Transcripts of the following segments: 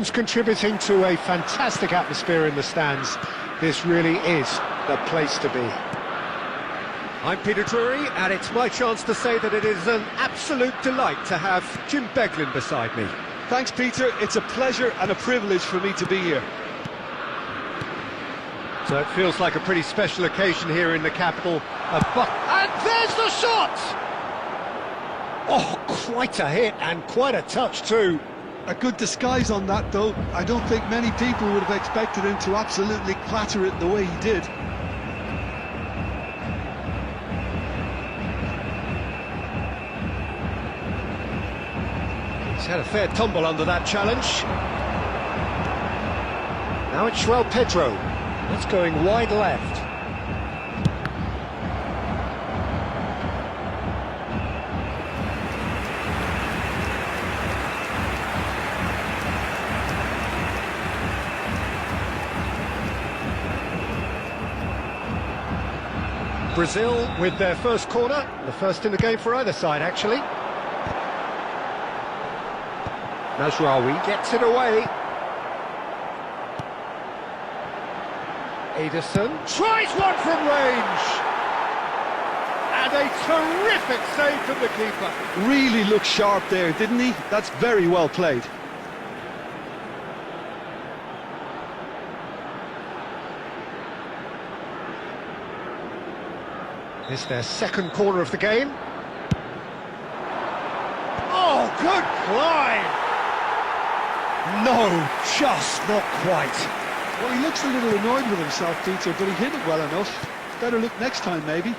teams contributing to a fantastic atmosphere in the stands. This really is the place to be. I'm Peter Drury, and it's my chance to say that it is an absolute delight to have Jim Beglin beside me. Thanks, Peter. It's a pleasure and a privilege for me to be here. So it feels like a pretty special occasion here in the capital. And there's the shot! Oh, quite a hit and quite a touch too. A good disguise on that, though. I don't think many people would have expected him to absolutely clatter it the way he did. He's had a fair tumble under that challenge. Now it's João Pedro. That's going wide left. Brazil with their first corner, the first in the game for either side actually. Mazraoui gets it away. Ederson tries one from range! And a terrific save from the keeper. Really looked sharp there, didn't he? That's very well played. It's their second corner of the game. Oh, good climb! No, just not quite. Well, he looks a little annoyed with himself, Peter, but he hit it well enough. Better look next time, maybe.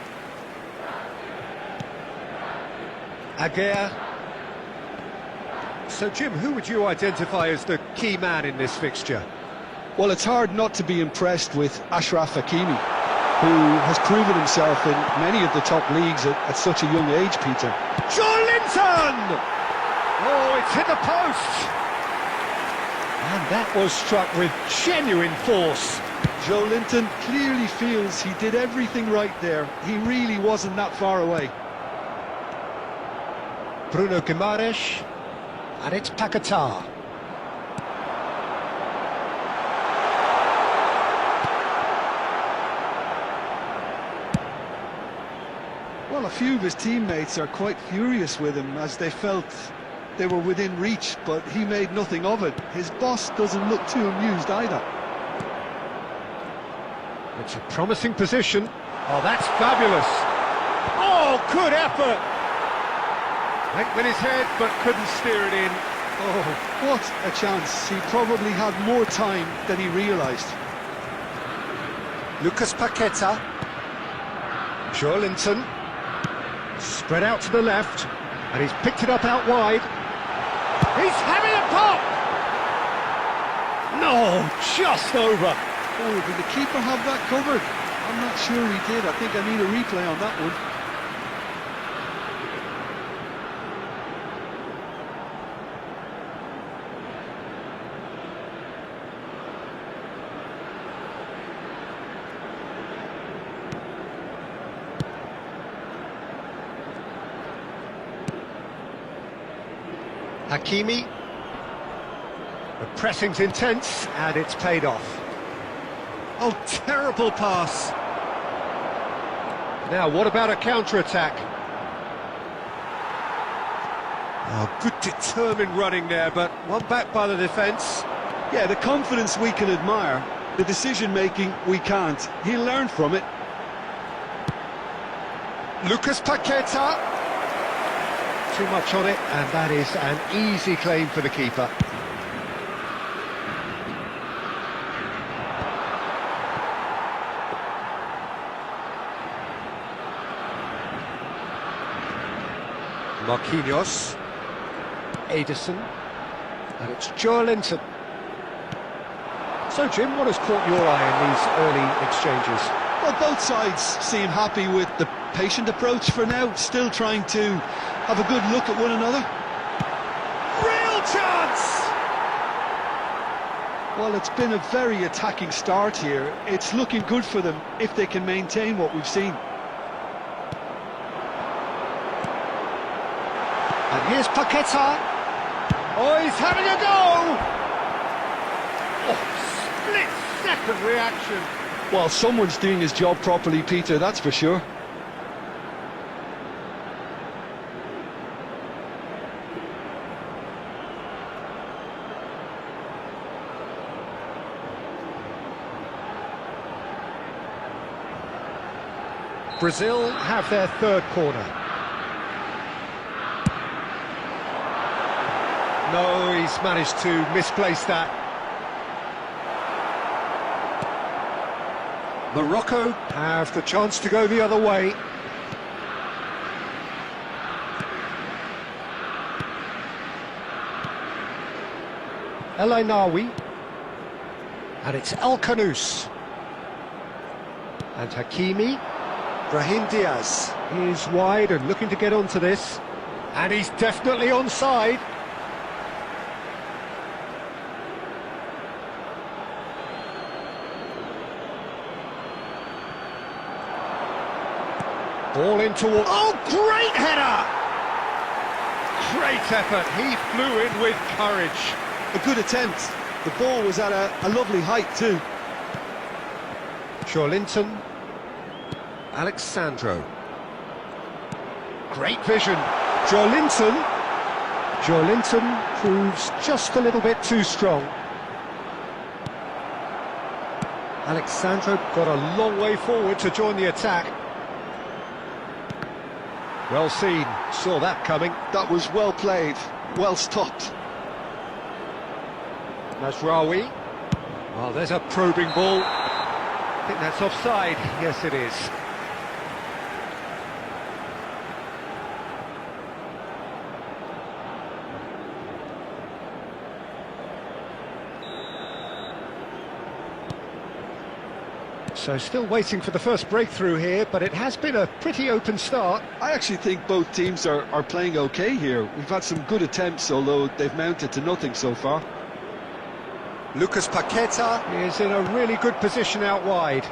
Aguirre. So, Jim, who would you identify as the key man in this fixture? Well, it's hard not to be impressed with Achraf Hakimi, who has proven himself in many of the top leagues at such a young age, Peter. Joelinton! Oh, it's hit the post! And that was struck with genuine force. Joelinton clearly feels he did everything right there. He really wasn't that far away. Bruno Guimaraes, and it's Paquetá. Well, a few of his teammates are quite furious with him as they felt they were within reach, but he made nothing of it. His boss doesn't look too amused either. It's a promising position. Oh, that's fabulous. Oh, good effort. Went with his head, but couldn't steer it in. Oh, what a chance. He probably had more time than he realised. Lucas Paquetá. Joelinton. Spread out to the left, and he's picked it up out wide. He's having a pop! No, just over. Oh, did the keeper have that covered? I'm not sure he did. I think I need a replay on that one. Hakimi. The pressing's intense, and it's paid off. Oh, terrible pass. Now, what about a counter-attack? Oh, good determined running there, but one back by the defence. Yeah, the confidence we can admire, the decision-making we can't. He'll learn from it. Lucas Paquetá. Too much on it, and that is an easy claim for the keeper. Marquinhos. Ederson. And it's Joelinton. So, Jim, what has caught your eye in these early exchanges? Well, both sides seem happy with the patient approach for now, still trying to have a good look at one another. Real chance! Well, it's been a very attacking start here. It's looking good for them if they can maintain what we've seen. And here's Paquetá. Oh, he's having a go! instant reaction. Well, someone's doing his job properly, Peter, that's for sure. Brazil have their third corner. No, he's managed to misplace that. Morocco have the chance to go the other way. El Ainawi. And it's El Kanous. And Hakimi. Brahim Diaz is wide and looking to get onto this. And he's definitely onside. Ball in toward... Oh, great header! Great effort. He flew in with courage. A good attempt. The ball was at a lovely height too. Joelinton. Alexandro. Great vision. Joelinton. Joelinton proves just a little bit too strong. Alexandro got a long way forward to join the attack. Well seen, saw that coming. That was well played, well stopped. Mazraoui. Well, there's a probing ball. I think that's offside. Yes, it is. So still waiting for the first breakthrough here, but it has been a pretty open start. I actually think both teams are playing okay here. We've had some good attempts, although they've mounted to nothing so far. Lucas Paqueta is in a really good position out wide.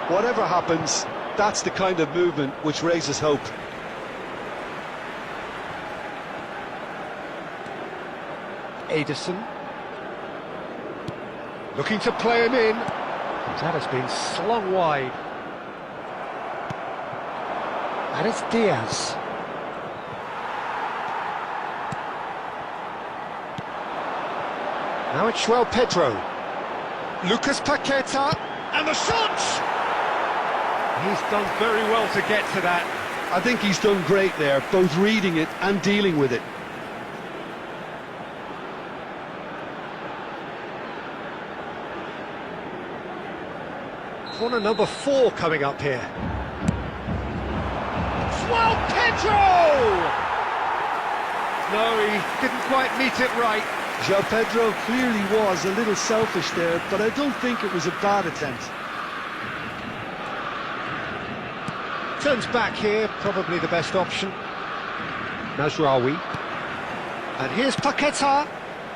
Whatever happens, that's the kind of movement which raises hope. Ederson. Looking to play him in. That has been slung wide. And it's Diaz. Now it's João Pedro. Lucas Paqueta. And the shot! He's done very well to get to that. I think he's done great there, both reading it and dealing with it. Corner number 4 coming up here. João Pedro! No, he didn't quite meet it right. João Pedro clearly was a little selfish there, but I don't think it was a bad attempt. Turns back here, probably the best option. Mazraoui. And here's Paqueta.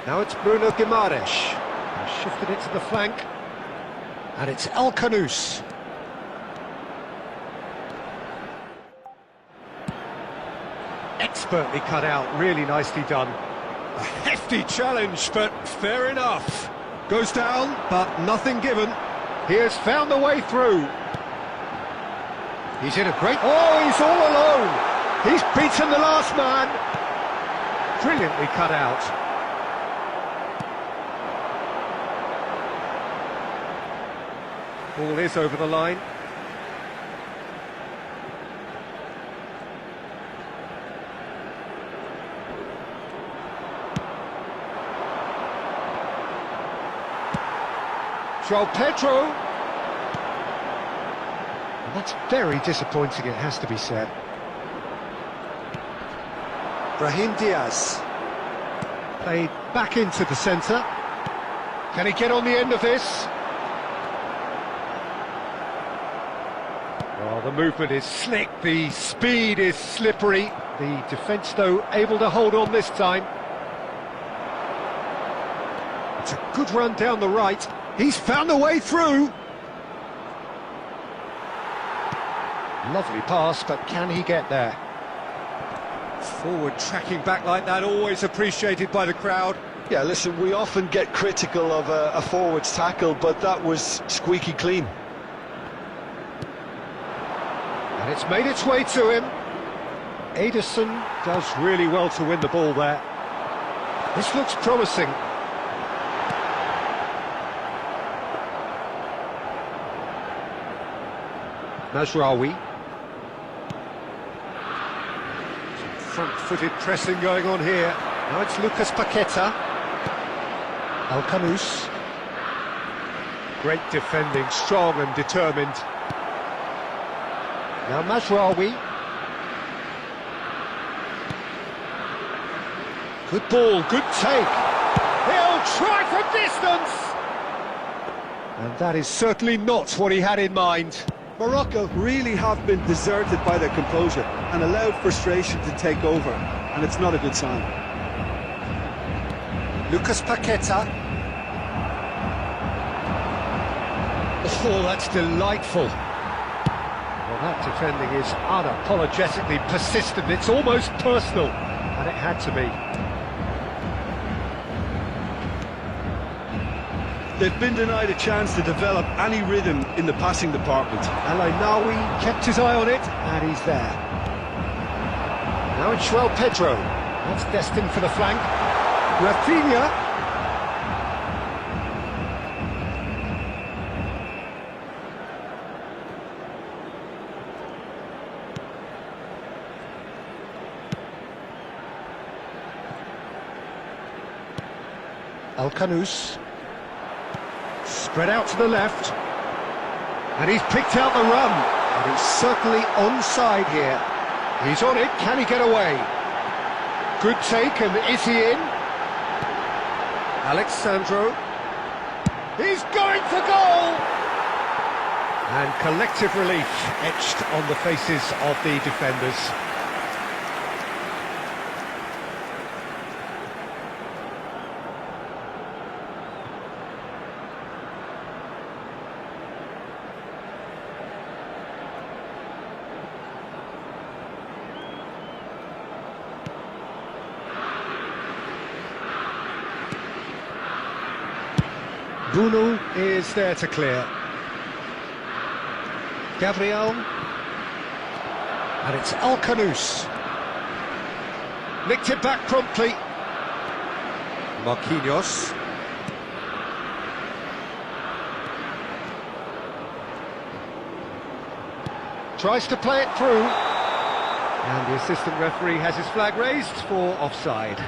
Now it's Bruno Guimaraes. Shifted it to the flank. And it's El Kanous. Expertly cut out, really nicely done. A hefty challenge, but fair enough. Goes down, but nothing given. He has found the way through. He's in a great... Oh, he's all alone. He's beaten the last man. Brilliantly cut out. Ball is over the line. João Pedro. And that's very disappointing, it has to be said. Brahim Diaz. Played back into the centre. Can he get on the end of this? Well, the movement is slick, the speed is slippery. The defence, though, able to hold on this time. It's a good run down the right. He's found a way through. Lovely pass, but can he get there? Forward tracking back like that, always appreciated by the crowd. Yeah, listen, we often get critical of a forward's tackle, but that was squeaky clean. And it's made its way to him. Ederson does really well to win the ball there. This looks promising. Mazraoui. Some front-footed pressing going on here. Now it's Lucas Paqueta. Alcanus. Great defending, strong and determined. Now Mazraoui. Good ball, good take. He'll try from distance! And that is certainly not what he had in mind. Morocco really have been deserted by their composure and allowed frustration to take over, and it's not a good sign. Lucas Paqueta. Oh, that's delightful. Well, that defending is unapologetically persistent. It's almost personal, and it had to be. They've been denied a chance to develop any rhythm in the passing department. Nawi kept his eye on it, and he's there. Now it's João Pedro. That's destined for the flank. Rafinha. Alcanus. Spread out to the left. And he's picked out the run. And he's certainly onside here. He's on it, can he get away? Good take, and is he in? Alexandro. He's going for goal! And collective relief etched on the faces of the defenders. Bruno is there to clear. Gabriel. And it's Alcanus. Nicked it back promptly. Marquinhos. Tries to play it through. And the assistant referee has his flag raised for offside.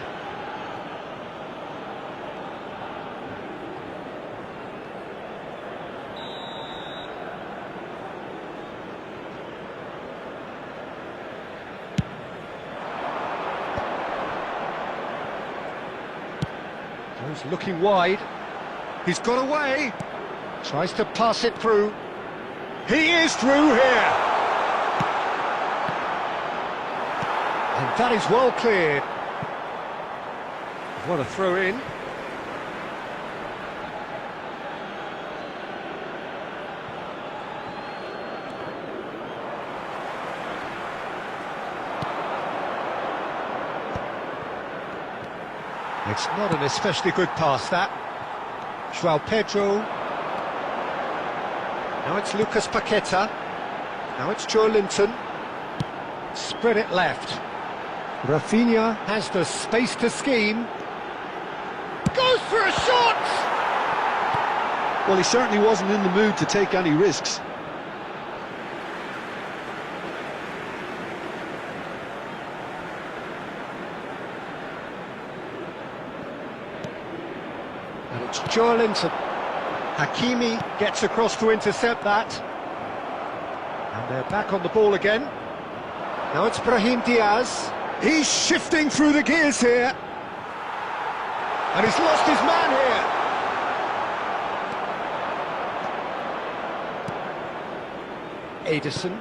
He's looking wide. He's got away. Tries to pass it through. He is through here. And that is well cleared. What a throw in. It's not an especially good pass, that. João Pedro. Now it's Lucas Paqueta. Now it's Joe Linton. Spread it left. Rafinha has the space to scheme. Goes for a shot! Well, he certainly wasn't in the mood to take any risks. And it's Joe Linton. Hakimi gets across to intercept that. And they're back on the ball again. Now it's Brahim Diaz. He's shifting through the gears here. And he's lost his man here. Ederson.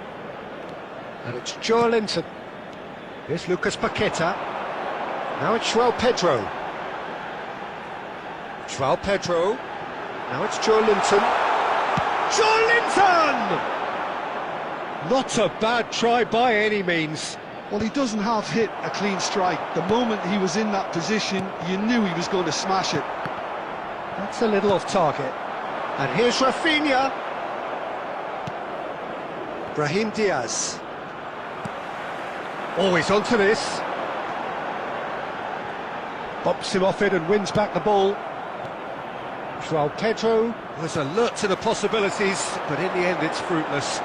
And it's Joe Linton. Here's Lucas Paqueta. Now it's João Pedro. João Pedro. Now it's Joe Linton. Joe Linton! Not a bad try by any means. Well, he doesn't half hit a clean strike. The moment he was in that position, you knew he was going to smash it. That's a little off target. And here's Rafinha. Brahim Diaz. Always onto this. Bumps him off it and wins back the ball. João Pedro was alert to the possibilities, but in the end it's fruitless.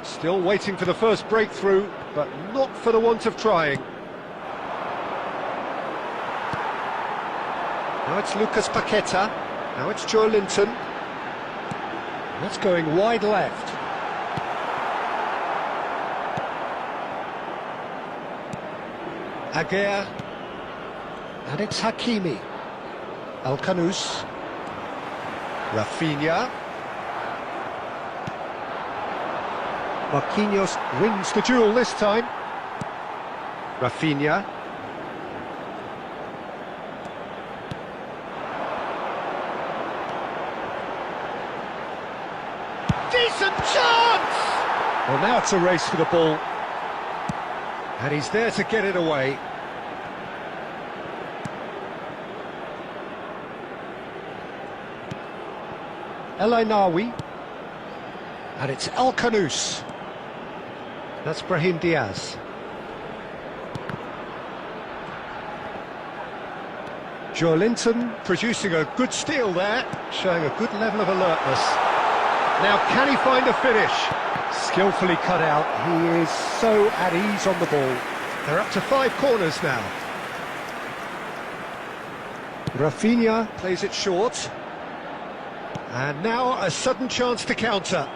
Still waiting for the first breakthrough, but not for the want of trying. Now it's Lucas Paqueta. Now it's Joe Linton. That's going wide left. Aguirre. And it's Hakimi. Al-Kanous. Rafinha. Marquinhos wins the duel this time. Rafinha. Decent chance! Well, now it's a race for the ball. And he's there to get it away. El Ainaoui. And it's Al-Kanous. That's Brahim Diaz. Joe Linton producing a good steal there, showing a good level of alertness. Now, can he find a finish? Skillfully cut out. He is so at ease on the ball. They're up to 5 corners now. Rafinha plays it short. And now a sudden chance to counter.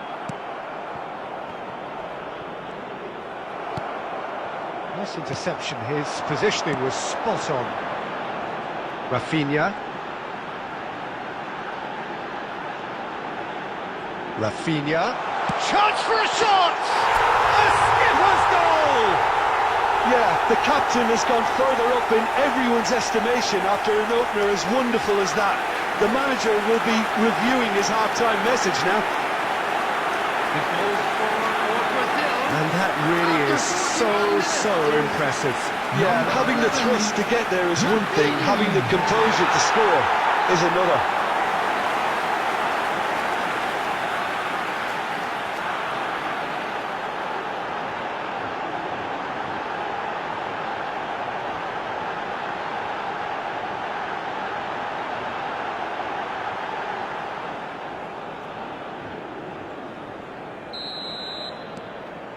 Nice interception. His positioning was spot on. Rafinha. Rafinha. Chance for a shot! A skipper's goal! Yeah, the captain has gone further up in everyone's estimation after an opener as wonderful as that. The manager will be reviewing his half-time message now. And that really is so impressive. Yeah, having the thrust to get there is one thing, having the composure to score is another.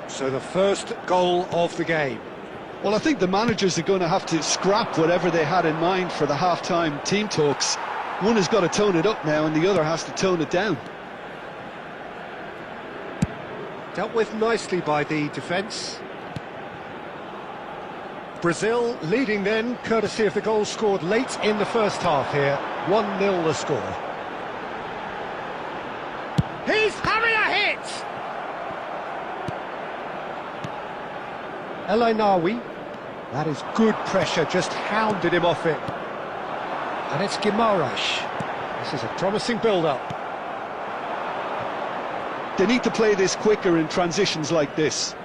So the first goal of the game. Well, I think the managers are going to have to scrap whatever they had in mind for the half-time team talks. One has got to tone it up now and the other has to tone it down. Dealt with nicely by the defence. Brazil leading then, courtesy of the goal scored late in the first half here. 1-0 the score. He's having a hit! El Ainaoui. That is good pressure, just hounded him off it. And it's Guimaraes. This is a promising build-up. They need to play this quicker in transitions like this.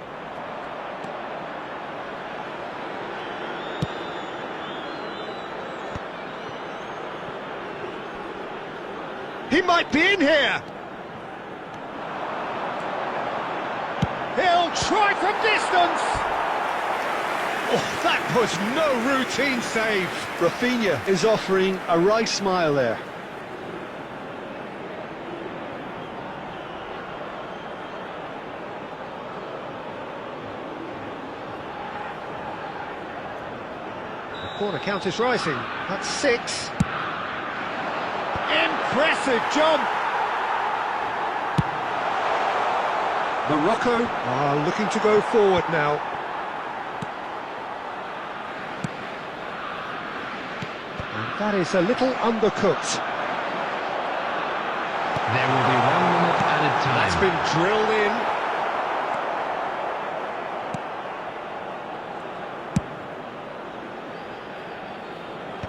He might be in here! He'll try from distance! Oh, that was no routine save. Rafinha is offering a wry smile there. The corner count is rising. That's 6. Impressive jump. Morocco are looking to go forward now. And that is a little undercooked. There will be 1 minute added time. That's been drilled in.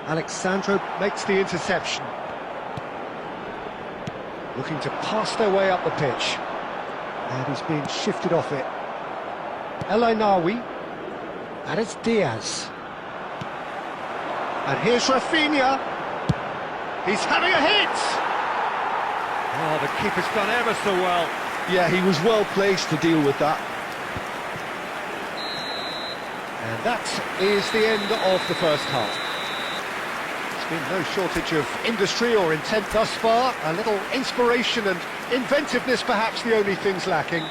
Alexandro makes the interception. Looking to pass their way up the pitch. And he's being shifted off it. El Ainawi. And it's Diaz. And here's Rafinha. He's having a hit! Oh, the keeper's done ever so well. Yeah, he was well placed to deal with that. And that is the end of the first half. There's been no shortage of industry or intent thus far. A little inspiration and inventiveness, perhaps the only things lacking.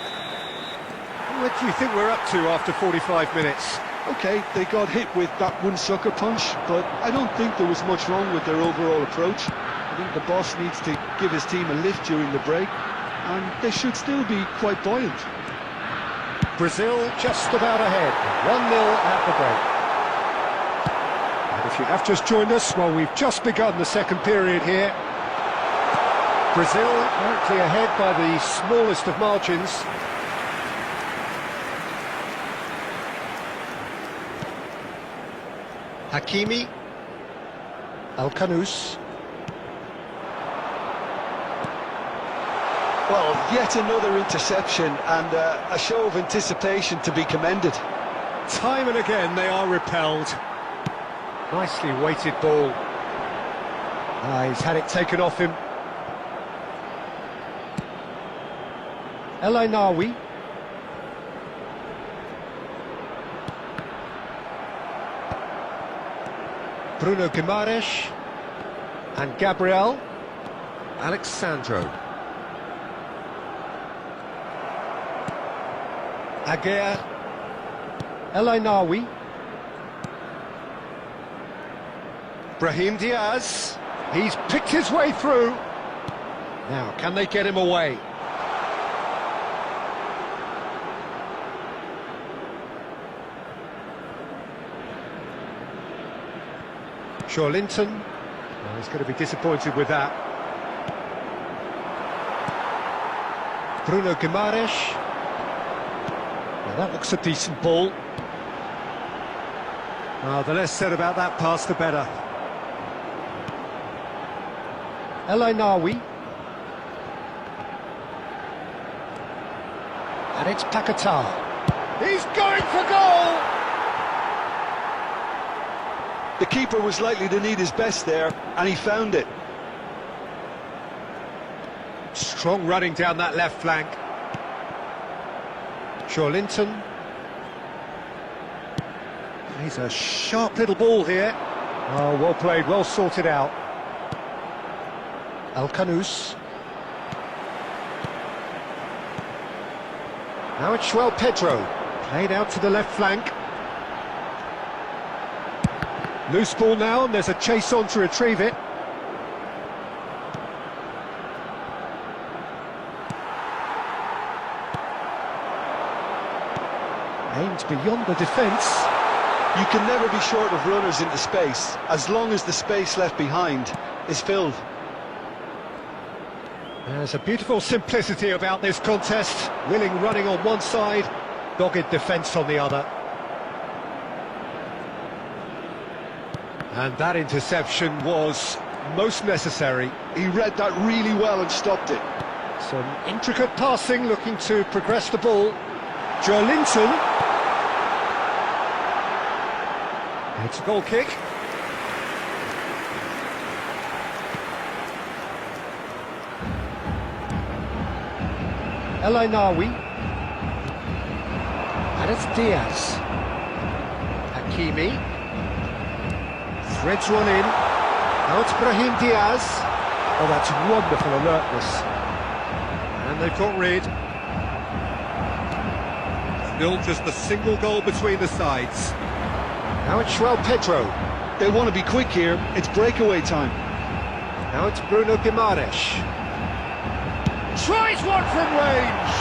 What do you think we're up to after 45 minutes? Okay, they got hit with that one sucker punch, but I don't think there was much wrong with their overall approach. I think the boss needs to give his team a lift during the break, and they should still be quite buoyant. Brazil just about ahead, 1-0 at the break. And if you have just joined us, well, we've just begun the second period here. Brazil currently ahead by the smallest of margins. Hakimi, Al-Kanous. Well, yet another interception and a show of anticipation to be commended. Time and again they are repelled. Nicely weighted ball. He's had it taken off him. El Ainawi. Bruno Guimaraes. And Gabriel. Alexandro. Aguirre. El Ainawi. Brahim Diaz. He's picked his way through. Now, can they get him away? Linton. Well, he's going to be disappointed with that. Bruno Guimaraes. Well, that looks a decent ball. The less said about that pass, the better. El Ainawi. And it's Paquetá. He's going for goal! The keeper was likely to need his best there, and he found it. Strong running down that left flank. Linton. He's a sharp little ball here. Oh, well played, well sorted out. Al-Kanous. Now it's Pedro. Played out to the left flank. Loose ball now, and there's a chase on to retrieve it. Aimed beyond the defence. You can never be short of runners into space, as long as the space left behind is filled. There's a beautiful simplicity about this contest. Willing running on one side, dogged defence on the other. And that interception was most necessary. He read that really well and stopped it. Some intricate passing, looking to progress the ball. Linton. It's a goal kick. El Ainawi. And it's Diaz. Hakimi. Threads one in. Now it's Brahim Diaz. Oh, that's wonderful alertness. And they've got rid. Still just a single goal between the sides. Now it's Pedro. They want to be quick here. It's breakaway time. Now it's Bruno Guimaraes. Tries one from range.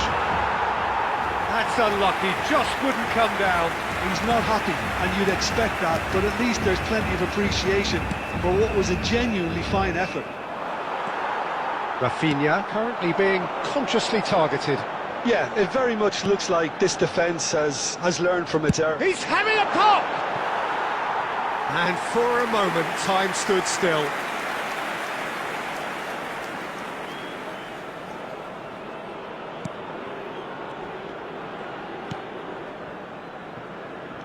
That's unlucky, just wouldn't come down. He's not happy, and you'd expect that, but at least there's plenty of appreciation for what was a genuinely fine effort. Rafinha currently being consciously targeted. Yeah, it very much looks like this defence has learned from its error. He's having a pop! And for a moment, time stood still.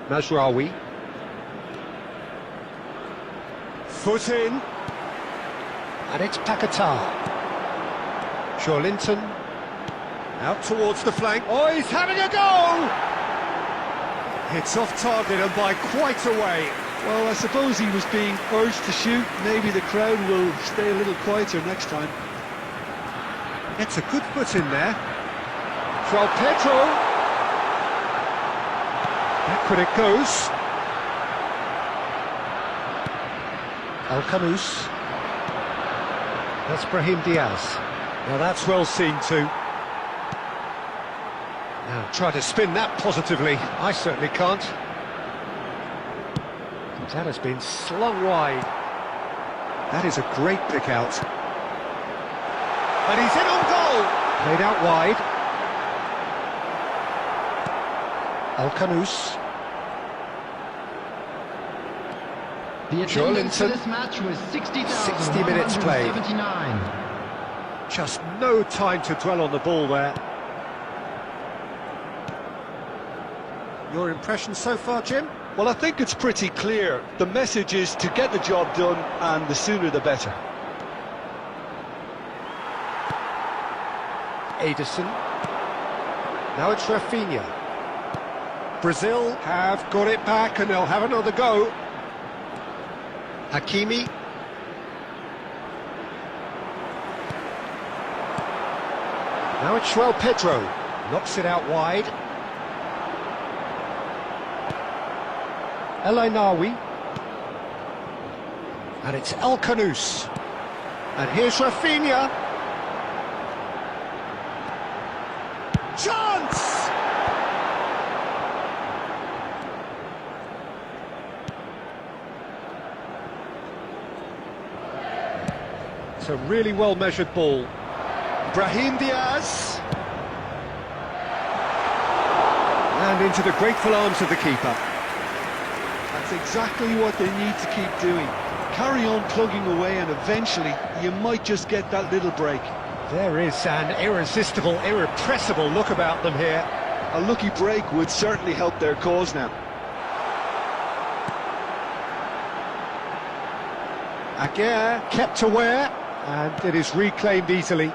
Mazraoui. Foot in. And it's Paquetá. Linton. Out towards the flank. Oh, he's having a go! It's off target and by quite a way. Well, I suppose he was being urged to shoot. Maybe the crowd will stay a little quieter next time. It's a good foot in there. João Pedro. Backward it goes. El Canous. That's Brahim Diaz. Now that's well seen too. Now try to spin that positively. I certainly can't. That has been slung wide. That is a great pick out. And he's in on goal! Played out wide. El Canous. The attendance for Linton. this match was 60 minutes played. 60,179. Just no time to dwell on the ball there. Your impression so far, Jim? Well, I think it's pretty clear. The message is to get the job done, and the sooner the better. Ederson. Now it's Rafinha. Brazil have got it back and they'll have another go. Hakimi. Now it's João Pedro. Knocks it out wide. El Ainaoui. And it's El Canous. And here's Rafinha. Chance! It's a really well-measured ball. Brahim Diaz. And into the grateful arms of the keeper. That's exactly what they need to keep doing. Carry on plugging away, and eventually you might just get that little break. There is an irresistible, irrepressible look about them here. A lucky break would certainly help their cause now. Aguirre kept aware, and it is reclaimed easily.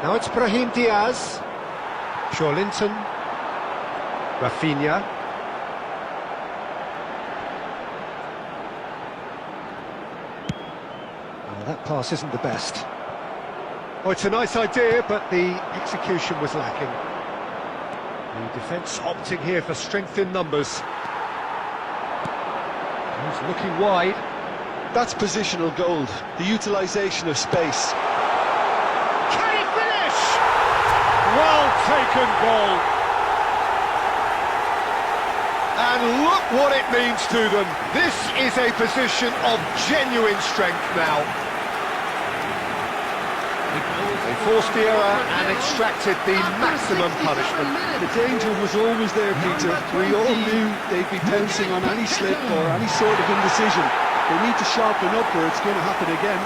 Now it's Brahim Diaz. Linton. Rafinha. Oh, that pass isn't the best. Oh, it's a nice idea, but the execution was lacking. The defence opting here for strength in numbers. He's looking wide. That's positional gold, the utilisation of space. Can he finish? Well taken goal. And look what it means to them. This is a position of genuine strength now. They forced the error and extracted the maximum punishment. The danger was always there, Peter. We all knew they'd be pouncing on any slip or any sort of indecision. They need to sharpen up or it's going to happen again.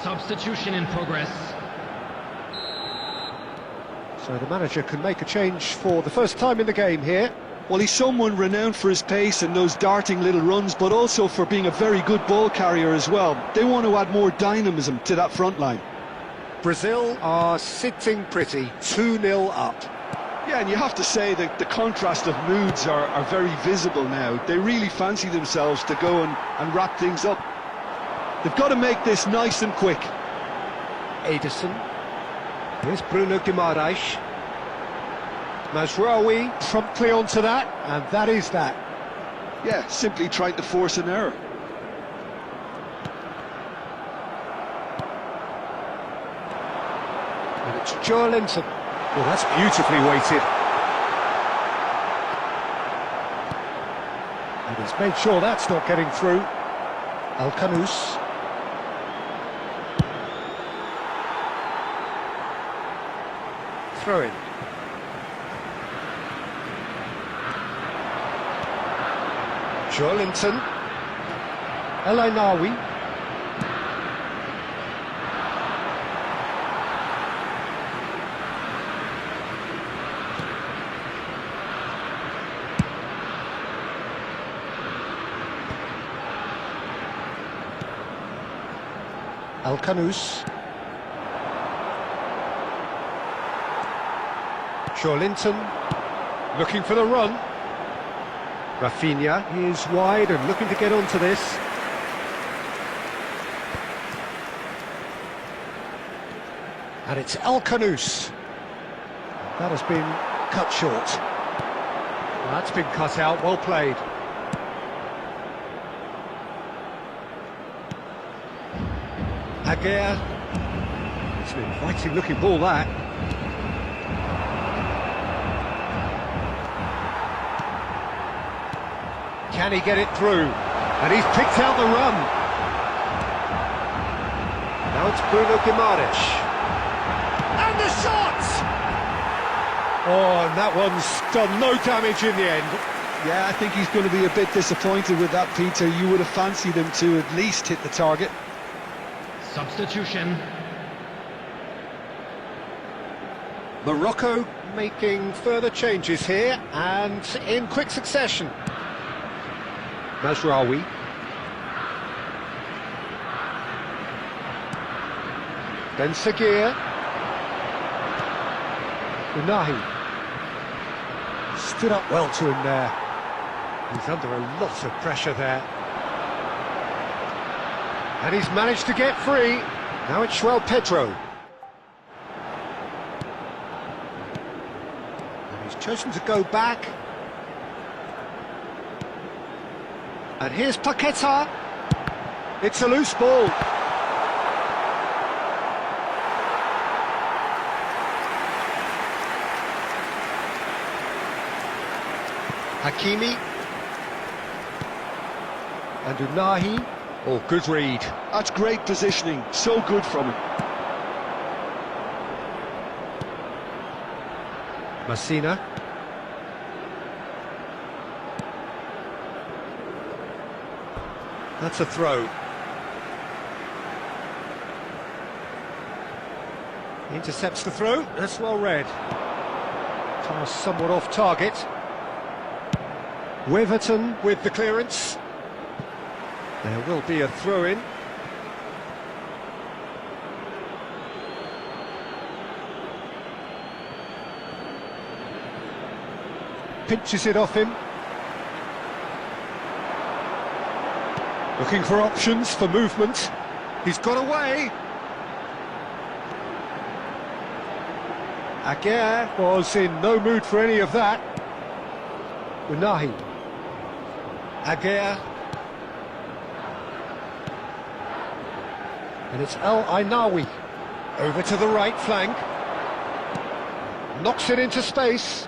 Substitution in progress. So the manager can make a change for the first time in the game here. Well, he's someone renowned for his pace and those darting little runs, but also for being a very good ball carrier as well. They want to add more dynamism to that front line. Brazil are sitting pretty, 2-0 up. Yeah, and you have to say that the contrast of moods are very visible now. They really fancy themselves to go and wrap things up. They've got to make this nice and quick. Ederson. Here's Bruno Guimaraes. Mazraoui promptly onto that, and that is that. Yeah, simply trying to force an error. And it's Linton. Well, that's beautifully weighted. And he's made sure that's not getting through. El Canous. Throw in. Linton. El Ainawi. El Kanous. Linton looking for the run. Rafinha is wide and looking to get onto this. And it's El Kanous. That has been cut short. That's been cut out, well played. Aguirre. It's an inviting looking ball, that. Can he get it through? And he's picked out the run. Now it's Bruno Guimaraes. And the shot! Oh, and that one's done no damage in the end. Yeah, I think he's going to be a bit disappointed with that, Peter. You would have fancied him to at least hit the target. Substitution. Morocco making further changes here, and in quick succession. Mazraoui. Ben Seguir. Unahi. Stood up well to him there. He's under a lot of pressure there. And he's managed to get free. Now it's João Pedro. And he's chosen to go back. And here's Paqueta. It's a loose ball. Hakimi. And Unahi. Oh, good read. That's great positioning. So good from him. Messina. That's a throw. He intercepts the throw. That's well read. Pass somewhat off target. Weverton with the clearance. There will be a throw-in. Pinches it off him. Looking for options for movement. He's got away. Aguirre was in no mood for any of that. Unahi. Aguirre. And it's El Ainawi. Over to the right flank. Knocks it into space.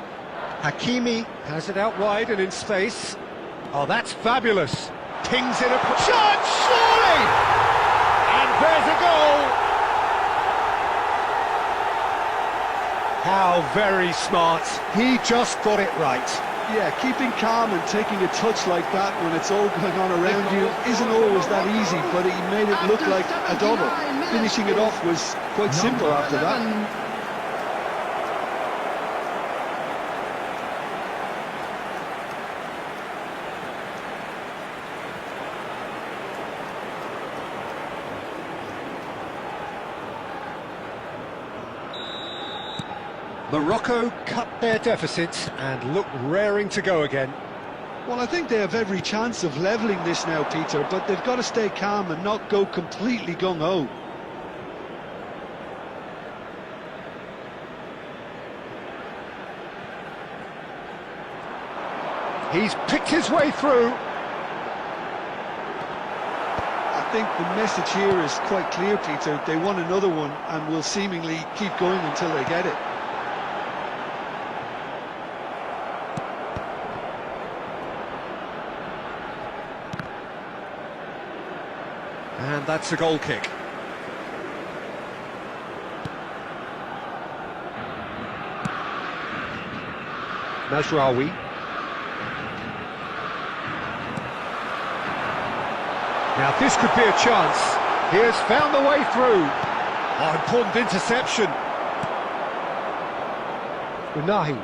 Hakimi has it out wide and in space. Oh, that's fabulous. Pings in a shot, surely! And there's a goal! How very smart. He just got it right. Yeah, keeping calm and taking a touch like that when it's all going on around you isn't always that easy, but he made it look like a double. Finishing it off was quite simple after that. Morocco cut their deficit and look raring to go again. Well, I think they have every chance of levelling this now, Peter, but they've got to stay calm and not go completely gung-ho. He's picked his way through. I think the message here is quite clear, Peter. They want another one and will seemingly keep going until they get it. And that's a goal kick. Mazraoui. Now this could be a chance. He has found the way through. Oh, important interception. Unahi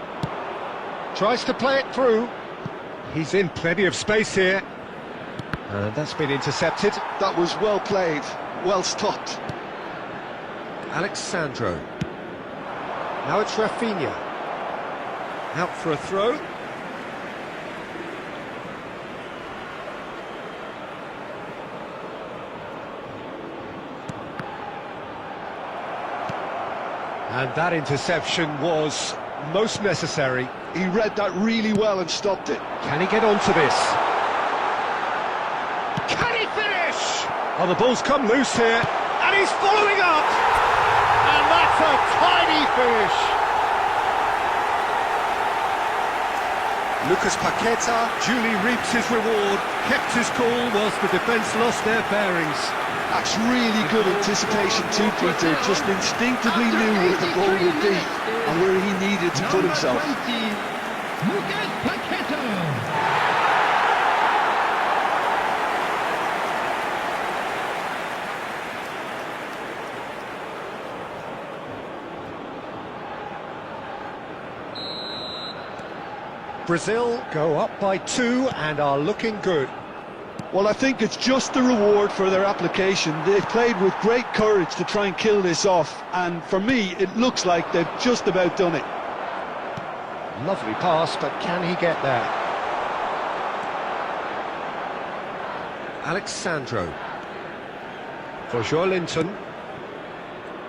tries to play it through. He's in plenty of space here. And that's been intercepted. That was well played, well stopped. Alexandro. Now it's Rafinha. Out for a throw. And that interception was most necessary. He read that really well and stopped it. Can he get onto this? Can he finish? Oh, the ball's come loose here, and he's following up! And that's a tiny finish! Lucas Paqueta duly reaps his reward, kept his cool whilst the defence lost their bearings. That's really good anticipation too, Peter. Just instinctively knew where the ball would be and where he needed to put himself. Lucas Paqueta. Brazil go up by 2 and are looking good. Well, I think it's just the reward for their application. They've played with great courage to try and kill this off, and for me, it looks like they've just about done it. Lovely pass, but can he get there? Alexandro. For Joelinton.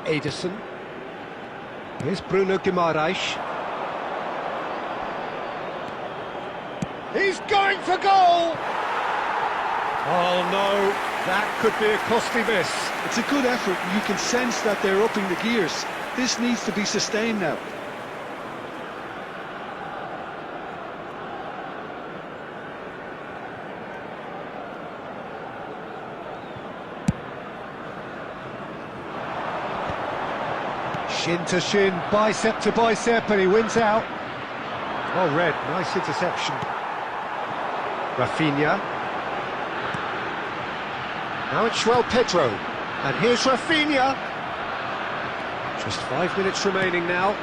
Ederson. Here's Bruno Guimaraes. He's going for goal! Oh no, that could be a costly miss. It's a good effort, and you can sense that they're upping the gears. This needs to be sustained now. Shin to shin, bicep to bicep, and he wins out. Oh, Red, nice interception. Rafinha. Now it's João Pedro, and here's Rafinha. Just 5 minutes remaining now.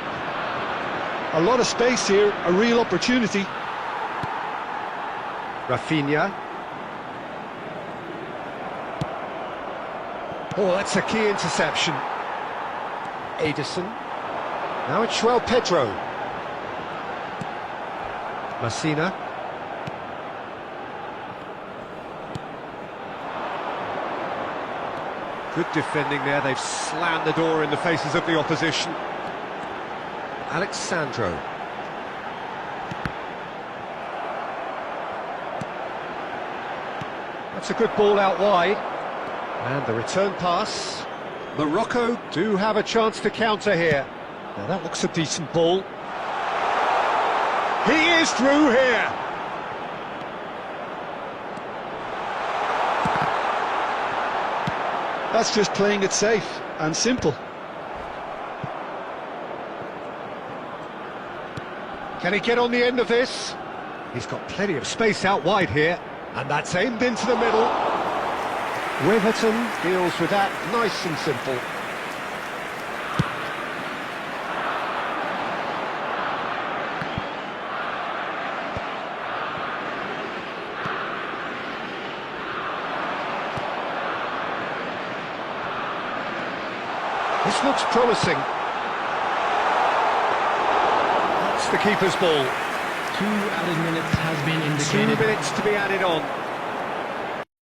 A lot of space here, a real opportunity. Rafinha. Oh, that's a key interception. Ederson. Now it's João Pedro. Messina. Good defending there, they've slammed the door in the faces of the opposition. Alexandro. That's a good ball out wide. And the return pass. Morocco do have a chance to counter here. Now that looks a decent ball. He is through here. That's just playing it safe and simple. Can he get on the end of this? He's got plenty of space out wide here, and that's aimed into the middle. Weatherton deals with that nice and simple. This looks promising. That's the keeper's ball. 2 added minutes has been indicated. 2 minutes to be added on.